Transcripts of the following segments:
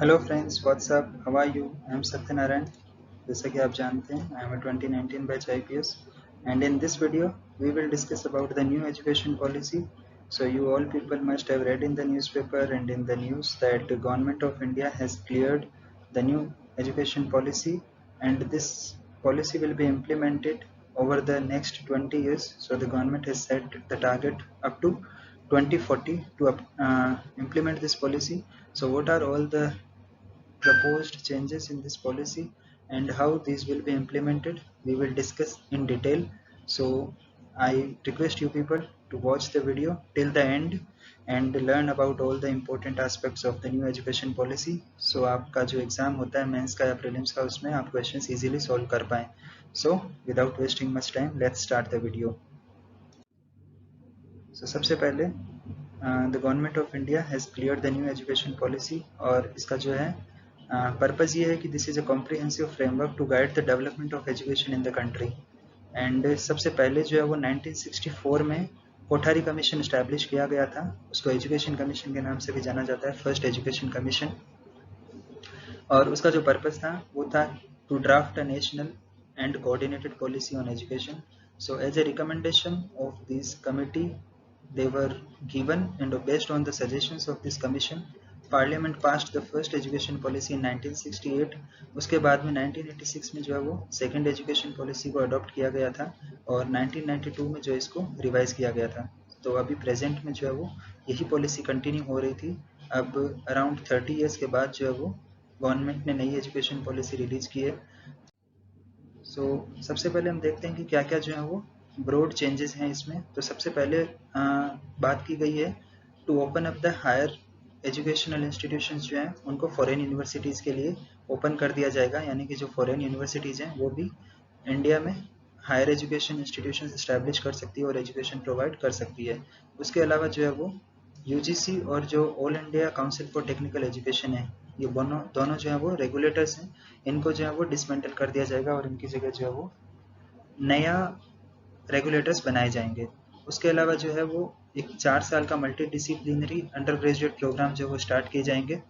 Hello friends, what's up, how are you? I am Satyanarayana. जैसा कि आप जानते हैं, I am a 2019 batch IPS, and in this video we will discuss about the new education policy. So you all people must have read in the newspaper and in the news that the government of India has cleared the new education policy, and this policy will be implemented over the next 20 years. So the government has set the target up to 2040 to implement this policy. So what are all the proposed changes in this policy and how these will be implemented, we will discuss in detail. So I request you people to watch the video till the end and learn about all the important aspects of the new education policy. So आपका जो exam होता है mains का या prelims का, उसमें आप questions easily solve कर पाएं. So without wasting much time, let's start the video. So सबसे पहले the government of India has clear the new education policy, और इसका जो है पर्पज़ ये है कि this is a comprehensive framework to guide the development of education in the country. And सबसे पहले जो है वो 1964 में कोठारी कमीशन इस्टेब्लिश किया गया था. उसको एजुकेशन कमीशन के नाम से भी जाना जाता है, फर्स्ट एजुकेशन कमीशन. और उसका जो पर्पज़ था वो था to draft a national and coordinated policy on education. So as a recommendation of this committee, they were given, and based on the suggestions of this commission, Parliament passed the first education policy in 1968. उसके बाद में 1986 में जो है वो second education policy को adopt किया गया था, और 1992 में जो इसको रिवाइज किया गया था. तो अभी प्रेजेंट में जो है वो यही पॉलिसी कंटिन्यू हो रही थी. अब अराउंड 30 ईयर्स के बाद जो है वो गवर्नमेंट ने नई एजुकेशन पॉलिसी रिलीज की है. सो सबसे पहले हम देखते हैं कि क्या क्या जो है वो ब्रॉड चेंजेस हैं इसमें. तो सबसे पहले बात की गई है to open up the higher educational institutions जो हैं उनको फॉरेन यूनिवर्सिटीज़ के लिए ओपन कर दिया जाएगा. यानी कि जो फॉरेन यूनिवर्सिटीज़ हैं वो भी इंडिया में हायर एजुकेशन इंस्टीट्यूशंस इस्टेब्लिश कर सकती है और एजुकेशन प्रोवाइड कर सकती है. उसके अलावा जो है वो यूजीसी और जो all India council for technical education है, ये दोनों जो है वो रेगुलेटर्स हैं. इनको जो है वो डिसमेंटल कर दिया जाएगा और इनकी जगह जो है वो नया रेगुलेटर्स बनाए जाएंगे. उसके अलावा जो है वो एक 4 साल का multidisciplinary undergraduate programme जो है वो स्टार्ट किए जाएंगे.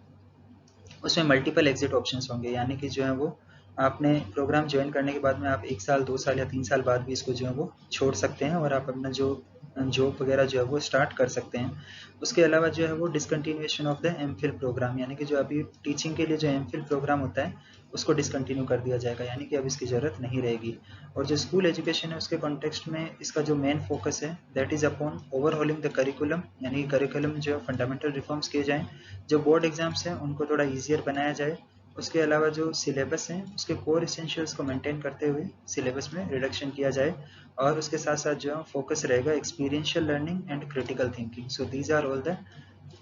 उसमें मल्टीपल एग्जिट ऑप्शंस होंगे, यानी कि जो है वो आपने प्रोग्राम ज्वाइन करने के बाद में आप 1 साल 2 साल या 3 साल बाद भी इसको जो है वो छोड़ सकते हैं और आप अपना जो जॉब वगैरह जो है वो स्टार्ट कर सकते हैं. उसके अलावा जो है वो discontinuation of the MPhil programme, यानी कि जो अभी टीचिंग के लिए जो एमफिल प्रोग्राम होता है उसको डिसकंटिन्यू कर दिया जाएगा, यानी कि अब इसकी ज़रूरत नहीं रहेगी. और जो स्कूल एजुकेशन है उसके कॉन्टेक्स्ट में इसका जो मेन फोकस है that is upon overhauling the curriculum, यानी कि करिकुलम जो फंडामेंटल रिफॉर्म्स किए जाएँ, जो बोर्ड एग्जाम्स हैं उनको थोड़ा ईजियर बनाया जाए. उसके अलावा जो सिलेबस हैं उसके कोर एसेंशियल्स को मेंटेन करते हुए सिलेबस में रिडक्शन किया जाए, और उसके साथ साथ जो है फोकस रहेगा experiential learning and critical thinking. So these are all the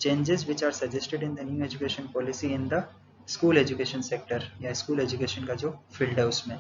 changes which are suggested in the new education policy in the school education sector या स्कूल एजुकेशन का जो फील्ड है उसमें.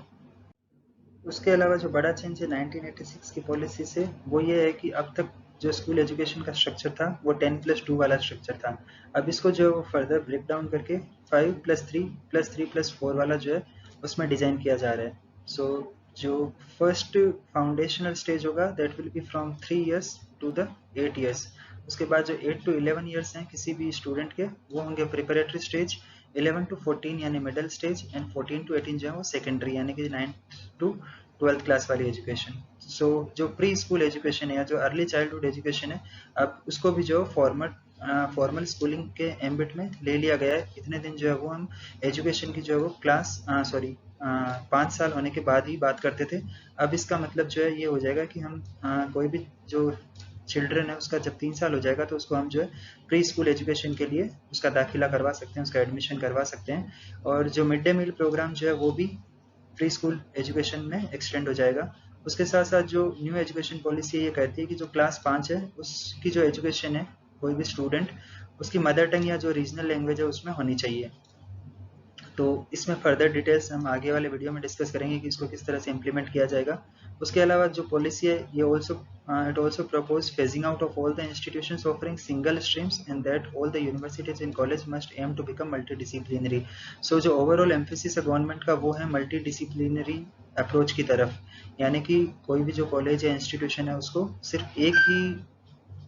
उसके अलावा जो बड़ा चेंज है 1986 की पॉलिसी से वो ये है कि अब तक जो स्कूल एजुकेशन का स्ट्रक्चर था वो 10+2 वाला स्ट्रक्चर था. अब इसको जो फर्दर ब्रेक डाउन करके 5+3+3+4 वाला जो है उसमें डिज़ाइन किया जा रहा है. सो जो फर्स्ट फाउंडेशनल स्टेज होगा that will be from 3 years to the 8 years. उसके बाद जो 8 to 11 ईयर्स हैं किसी भी स्टूडेंट के, वो होंगे प्रिपरेटरी स्टेज. 11 to 14 यानी मिडिल स्टेज, एंड 14 to 18 जो है वो सेकेंडरी, यानी कि 9 to 12th क्लास वाली एजुकेशन. सो जो प्री स्कूल एजुकेशन है या जो अर्ली चाइल्डहुड एजुकेशन है, अब उसको भी जो फॉर्मल स्कूलिंग के एम्बिट में ले लिया गया है. इतने दिन जो है वो हम एजुकेशन की जो है वो क्लास 5 साल होने के बाद ही बात करते थे. अब इसका मतलब जो है ये हो जाएगा कि हम कोई भी जो चिल्ड्रन है उसका जब 3 साल हो जाएगा तो उसको हम जो है प्री स्कूल एजुकेशन के लिए उसका दाखिला करवा सकते हैं, उसका एडमिशन करवा सकते हैं. और जो मिड डे मील प्रोग्राम जो है वो भी प्री स्कूल एजुकेशन में एक्सटेंड हो जाएगा. उसके साथ साथ जो न्यू एजुकेशन पॉलिसी ये कहती है कि जो क्लास 5 है उसकी जो एजुकेशन है कोई भी स्टूडेंट उसकी मदर टंग या जो रीजनल लैंग्वेज है उसमें होनी चाहिए. तो इसमें फर्दर डिटेल्स हम आगे वाले वीडियो में डिस्कस करेंगे कि इसको किस तरह से इम्प्लीमेंट किया जाएगा. उसके अलावा जो पॉलिसी है ये it also propose phasing out of all the institutions offering single streams and that all the universities in college must aim to become multidisciplinary. So जो ओवरऑल एम्फेसिस है गवर्नमेंट का वो है मल्टी डिसिप्लिनरी अप्रोच की तरफ, यानी कि कोई भी जो कॉलेज या इंस्टीट्यूशन है उसको सिर्फ एक ही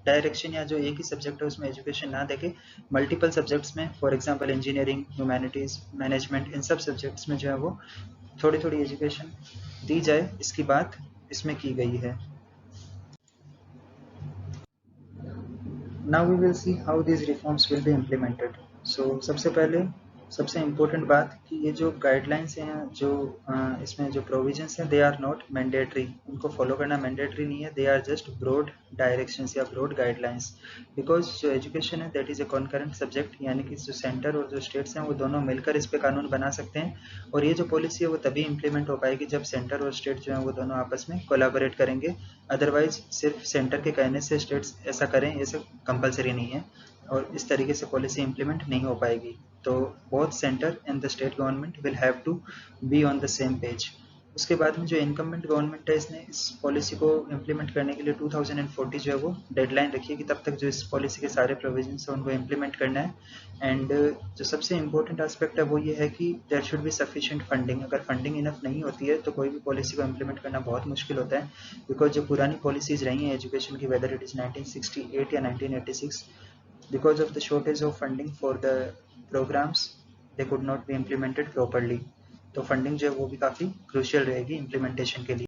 डायरेक्शन या जो एक ही सब्जेक्ट है उसमें एजुकेशन ना देके मल्टीपल सब्जेक्ट्स में, for example engineering, humanities, management, इन सब सब्जेक्ट्स में जो है वो थोड़ी थोड़ी एजुकेशन दी जाए, इसकी बात इसमें की गई है। Now we will see how these reforms will be implemented. So सबसे पहले सबसे इम्पोर्टेंट बात कि ये जो गाइडलाइंस हैं, जो इसमें जो प्रोविजंस हैं, दे आर नॉट मैंडेटरी, उनको फॉलो करना मैंडेटरी नहीं है, they are just broad directions या ब्रॉड गाइडलाइंस। बिकॉज जो एजुकेशन है that is a concurrent subject, यानी कि जो सेंटर और जो स्टेट्स हैं वो दोनों मिलकर इस पर कानून बना सकते हैं, और ये जो पॉलिसी है वो तभी इम्प्लीमेंट हो पाएगी जब सेंटर और स्टेट जो है वो दोनों आपस में कोलाबोरेट करेंगे। अदरवाइज सिर्फ सेंटर के कहने से स्टेट्स ऐसा करें, ये सब कंपलसरी नहीं है, और इस तरीके से पॉलिसी इम्प्लीमेंट नहीं हो पाएगी। तो both centre and the state government will have to be on the same page. उसके बाद में जो इनकम्बेंट गवर्नमेंट है, इसने इस पॉलिसी को इम्प्लीमेंट करने के लिए 2040 जो है वो डेडलाइन रखी है कि तब तक जो इस पॉलिसी के सारे प्रोविजंस हैं उनको इम्प्लीमेंट करना है। एंड जो सबसे इम्पोर्टेंट एस्पेक्ट है वो ये है कि there should be sufficient funding. अगर फंडिंग इनफ नहीं होती है तो कोई भी पॉलिसी को इम्प्लीमेंट करना बहुत मुश्किल होता है, बिकॉज जो पुरानी पॉलिसीज रही हैं एजुकेशन की, वेदर इट इज़ 1968 या 1986, because of the shortage of funding for the programs, they could not be implemented properly। तो फंडिंग जो है वो भी काफ़ी क्रूशियल रहेगी इम्प्लीमेंटेशन के लिए।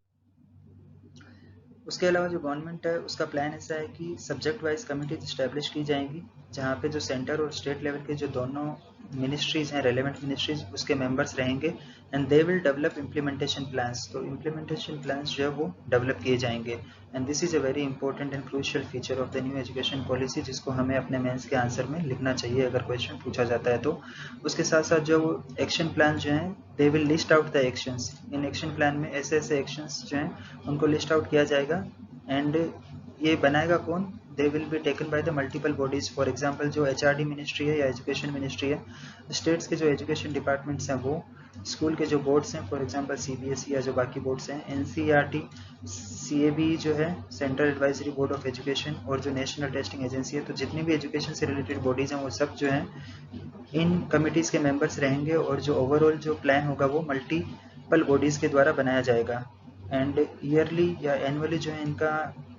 उसके अलावा जो गवर्नमेंट है उसका प्लान ऐसा है कि सब्जेक्ट वाइज कमिटीज इस्टेब्लिश की जाएंगी, जहाँ पे जो सेंटर और स्टेट लेवल के जो दोनों मिनिस्ट्रीज हैं, रेलेवेंट मिनिस्ट्रीज, उसके मेंबर्स रहेंगे, and they will develop implementation plans. तो इम्प्लीमेंटेशन प्लान्स जो है वो डेवलप किए जाएंगे, and this is a very important and crucial feature of the new education policy, जिसको हमें अपने मेंस के आंसर में लिखना चाहिए अगर क्वेश्चन पूछा जाता है तो। उसके साथ साथ जो एक्शन प्लान जो हैं, they will list out the actions. In action plan में ऐसे ऐसे एक्शंस जो हैं उनको लिस्ट आउट किया जाएगा, एंड ये बनाएगा कौन? दे will be taken by the multiple bodies. For example जो एचआरडी मिनिस्ट्री है या एजुकेशन मिनिस्ट्री है, स्टेट्स के जो एजुकेशन डिपार्टमेंट्स हैं वो, स्कूल के जो बोर्ड्स हैं, फॉर एग्जांपल सीबीएसई या जो बाकी बोर्ड्स हैं, एनसीईआरटी, सीएबी जो है central advisory board of education, और जो नेशनल टेस्टिंग एजेंसी है, तो जितनी भी एजुकेशन से रिलेटेड बॉडीज हैं वो सब जो हैं इन कमिटीज़ के मेंबर्स रहेंगे, और जो ओवरऑल जो प्लान होगा वो मल्टीपल बॉडीज़ के द्वारा बनाया जाएगा। एंड ईयरली या एनुअली जो है इनका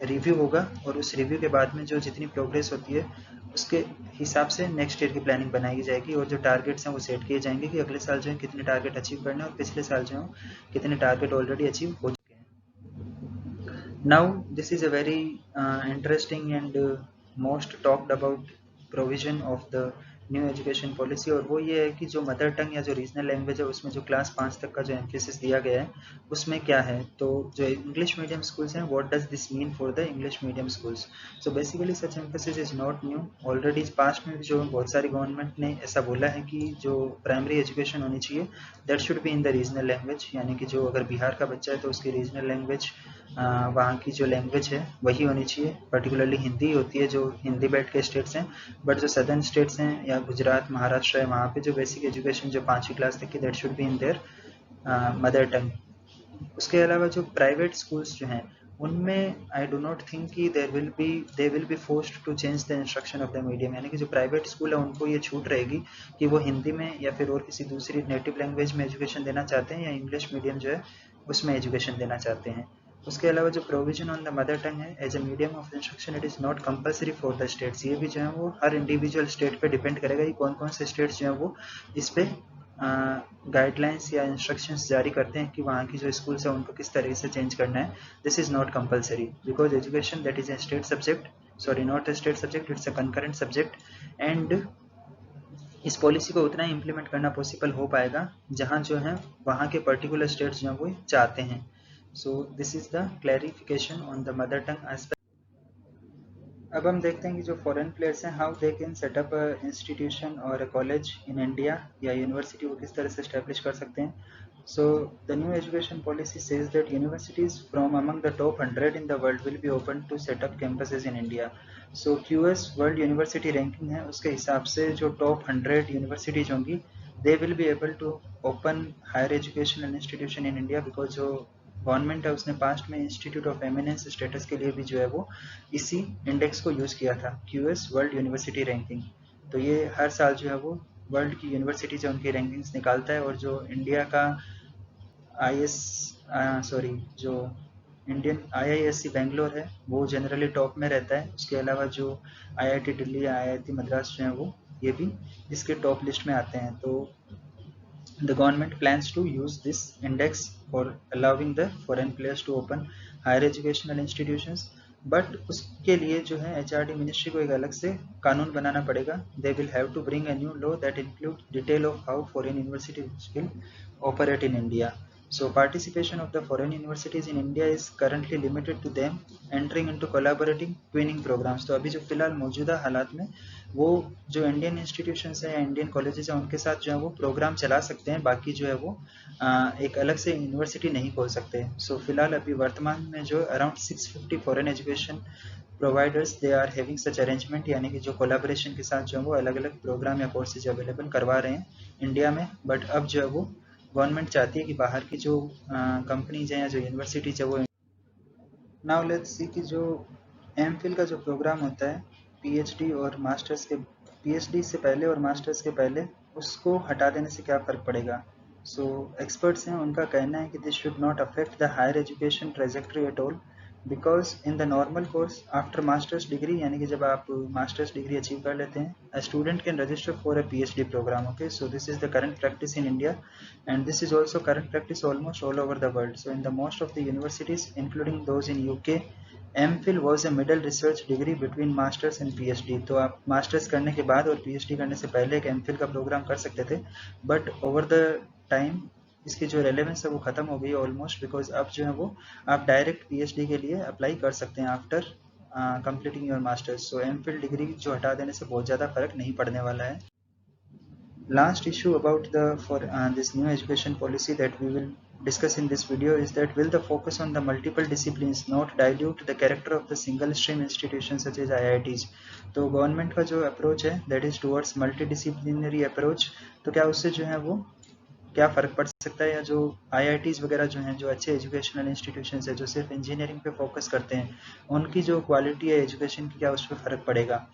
रिव्यू होगा, और उस रिव्यू के बाद में जो जितनी प्रोग्रेस होती है उसके हिसाब से नेक्स्ट ईयर की प्लानिंग बनाई जाएगी, और जो टारगेट्स हैं वो सेट किए जाएंगे कि अगले साल जो है कितने टारगेट अचीव करने हैं, और पिछले साल जो है कितने टारगेट ऑलरेडी अचीव हो चुके हैं। Now this is a very interesting and most talked about provision of the new education policy, और वो ये है कि जो मदर टंग या जो रीजनल लैंग्वेज है उसमें जो क्लास 5 तक का जो एम्फेसिस दिया गया है उसमें क्या है। तो जो इंग्लिश मीडियम स्कूल्स हैं, what does this mean for the English medium schools? So basically such emphasis is not new, already past में भी जो बहुत सारी गवर्नमेंट ने ऐसा बोला है कि जो प्राइमरी एजुकेशन होनी चाहिए that should be in the regional language, यानी कि जो अगर बिहार का बच्चा है तो उसकी रीजनल लैंग्वेज वहाँ की जो लैंग्वेज है वही होनी चाहिए, पर्टिकुलरली हिंदी होती है जो हिंदी बेल्ट के स्टेट्स हैं, बट जो सदर्न स्टेट्स हैं या गुजरात, महाराष्ट्र है, वहाँ पे जो बेसिक एजुकेशन जो 5वीं क्लास तक की that should be in their mother tongue. उसके अलावा जो प्राइवेट स्कूल्स जो हैं उनमें आई डू नॉट थिंक कि they will be forced to change the instruction of the medium, यानी कि जो प्राइवेट स्कूल है उनको ये छूट रहेगी कि वो हिंदी में या फिर और किसी दूसरी नेटिव लैंग्वेज में एजुकेशन देना चाहते हैं, या इंग्लिश मीडियम जो है उसमें एजुकेशन देना चाहते हैं। उसके अलावा जो provision on the mother tongue है as a medium of instruction, it is not compulsory for the states. ये भी जो है वो हर इंडिविजुअल स्टेट पे डिपेंड करेगा कि कौन कौन से स्टेट्स जो हैं वो इस पे गाइडलाइंस या इंस्ट्रक्शंस जारी करते हैं कि वहाँ की जो स्कूल्स है उनको किस तरीके से चेंज करना है। This is not compulsory because education that is A state subject, sorry not a state subject, it's a concurrent subject, and इस पॉलिसी को उतना ही इम्प्लीमेंट करना पॉसिबल हो पाएगा जहाँ जो है वहाँ के पर्टिकुलर स्टेट्स जो हैं वो चाहते हैं। So this is the clarification on the mother tongue aspect. अब हम देखते हैं कि जो फॉरेन प्लेयर्स हैं how they can set up institution और अ कॉलेज इन इंडिया, या यूनिवर्सिटी को किस तरह से स्टैब्लिश कर सकते हैं। So the new education policy says that universities from among the top 100 in the world will be open to set up campuses in India. So QS world university ranking है, उसके हिसाब से जो टॉप 100 यूनिवर्सिटीज होंगी they will be able to open higher educational institution in India, because जो government है उसने past में इंस्टीट्यूट ऑफ एमिनेंस स्टेटस के लिए भी जो है वो इसी इंडेक्स को यूज़ किया था, क्यूएस वर्ल्ड यूनिवर्सिटी रैंकिंग। तो ये हर साल जो है वो वर्ल्ड की यूनिवर्सिटी जो उनकी रैंकिंग्स निकालता है, और जो इंडिया का आईएस सॉरी जो इंडियन IISc बेंगलोर है वो जनरली टॉप में रहता है। उसके अलावा जो IIT दिल्ली या IIT मद्रास जो है वो ये भी इसके टॉप लिस्ट में आते हैं। तो the government plans to use this index for allowing the foreign players to open higher educational institutions, but उसके लिए जो है HRD मिनिस्ट्री को एक अलग से कानून बनाना पड़ेगा। They will have to bring a new law that include detail of how foreign universities will operate in India. So participation of the foreign universities in India is currently limited to them entering into collaborating twinning programs। तो अभी जो फिलहाल मौजूदा हालात में वो जो Indian institutions हैं या इंडियन कॉलेजेस हैं उनके साथ जो है वो प्रोग्राम चला सकते हैं, बाकी जो है वो एक अलग से यूनिवर्सिटी नहीं खोल सकते। सो फिलहाल अभी वर्तमान में जो around 650 foreign education providers they are having such arrangement, यानी कि जो कोलैबोरेशन के साथ जो है वो अलग अलग प्रोग्राम या कोर्सेज अवेलेबल करवा रहे हैं इंडिया में। बट अब जो है वो गवर्नमेंट चाहती है कि बाहर की जो कंपनीज हैं या जो यूनिवर्सिटीज है वो। नाउ लेट्स सी कि जो एमफिल का जो प्रोग्राम होता है पीएचडी और मास्टर्स के, पीएचडी से पहले और मास्टर्स के पहले उसको हटा देने से क्या फ़र्क पड़ेगा। सो एक्सपर्ट्स हैं उनका कहना है कि this should not affect the higher education trajectory at all, because in the normal course after masters degree, यानी कि जब आप मास्टर्स डिग्री अचीव कर लेते हैं, a student can register for a PhD programme. Okay, so this is the current practice in India and this is also current practice almost all over the world. So in the most of the universities including those in UK, MPhil was a middle research degree between masters and PhD। तो आप masters करने के बाद और PhD करने से पहले एक MPhil का प्रोग्राम कर सकते थे, बट ओवर द टाइम इसकी जो रेलेवेंस है वो खत्म हो गई ऑलमोस्ट, बिकॉज अब जो है वो आप डायरेक्ट PhD के लिए अप्लाई कर सकते हैं after completing your masters. So MPhil degree जो हटा देने से बहुत ज़्यादा फर्क नहीं पड़ने वाला है। Last issue about the for this new education policy that we will discuss in this video is that will the focus on the multiple disciplines not dilute the character of the single stream institutions such as IITs। तो government का जो approach है that is towards multidisciplinary approach, तो क्या उससे जो है वो क्या फ़र्क पड़ सकता है, या जो IITs वगैरह जो हैं, जो अच्छे एजुकेशनल इंस्टीट्यूशंस है जो सिर्फ इंजीनियरिंग पे फोकस करते हैं, उनकी जो क्वालिटी है एजुकेशन की क्या उस पर फ़र्क पड़ेगा।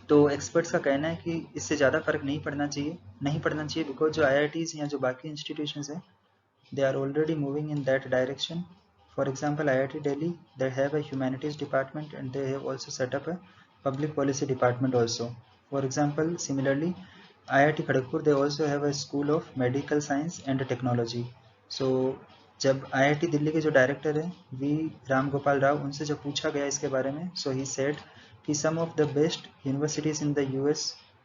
तो एक्सपर्ट्स का कहना है कि इससे ज़्यादा फर्क नहीं पड़ना चाहिए बिकॉज जो IITs या जो बाकी इंस्टीट्यूशंस हैं they are already moving in that direction. For example IIT Delhi they have a humanities department and they have also set up a public policy department also. For example similarly IIT Kharagpur they also have a school of medical science and technology. So जब IIT Delhi के जो director हैं we Ram Gopal Rao, उनसे जब पूछा गया इसके बारे में, सो ही सेड कि some of the best universities in the US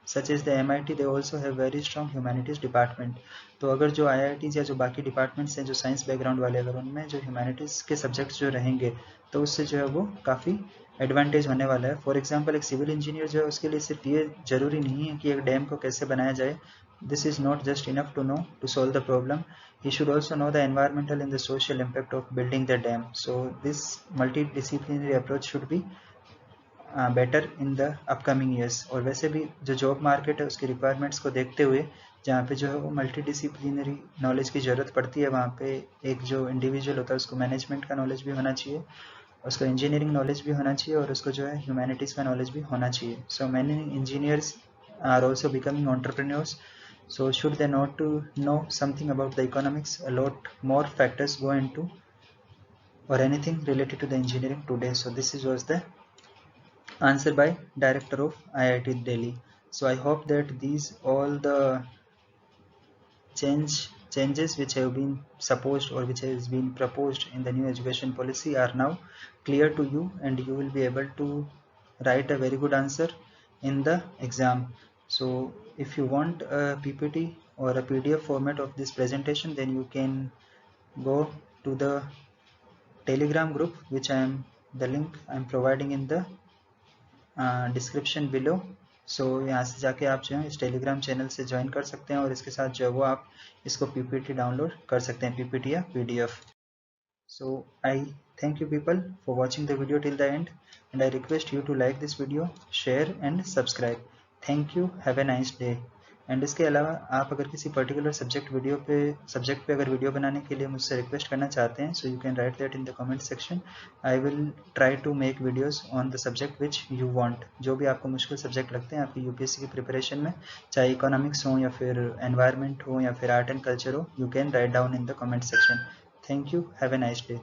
such as the MIT they also have very strong humanities department। तो अगर जो IITs या जो बाकी डिपार्टमेंट्स हैं जो साइंस बैकग्राउंड वाले, अगर उनमें जो ह्यूमैनिटीज़ के सब्जेक्ट्स जो रहेंगे तो उससे जो है वो काफ़ी एडवांटेज होने वाला है। फॉर एग्जांपल एक सिविल इंजीनियर जो है उसके लिए सिर्फ ये ज़रूरी नहीं है कि एक डैम को कैसे बनाया जाए, this is not just enough to know to solve the problem, he should also know the environmental and the social impact of building the dam। So this multidisciplinary approach should be better in the upcoming years. और वैसे भी जो job market है उसकी requirements को देखते हुए जहाँ पे जो है वो मल्टी डिसिप्लिनरी नॉलेज की ज़रूरत पड़ती है, वहाँ पे एक जो इंडिविजुअल होता है उसको मैनेजमेंट का नॉलेज भी होना चाहिए, उसको इंजीनियरिंग नॉलेज भी होना चाहिए और उसको जो है ह्यूमैनिटीज़ का नॉलेज भी होना चाहिए। So many engineers are also becoming entrepreneurs, so should they not to know something about the economics, a lot more factors go into or anything related to the engineering today। So this is was the answer by director of IIT Delhi। So I hope that these all the changes which have been supposed or which has been proposed in the new education policy are now clear to you and you will be able to write a very good answer in the exam। So if you want a PPT or a PDF format of this presentation, then you can go to the Telegram group which the link I am providing in the description below. So यहाँ से जाके आप जो है इस Telegram channel से join कर सकते हैं और इसके साथ जो है वो आप इसको PPT डाउनलोड कर सकते हैं, PPT या PDF। So I thank you people for watching the video till the end and I request you to like this video, share and subscribe। Thank you, have a nice day। And इसके अलावा आप अगर किसी particular subject पे अगर video बनाने के लिए मुझसे रिक्वेस्ट करना चाहते हैं, so you can write that in the comment section. I will try to make videos on the subject which you want. जो भी आपको मुश्किल सब्जेक्ट लगते हैं आपकी UPSC की प्रिपरेशन में, चाहे इकोनॉमिक्स हो या फिर एनवायरनमेंट हो या फिर आर्ट एंड कल्चर हो, you can write down in the comment section. Thank you, have a nice day.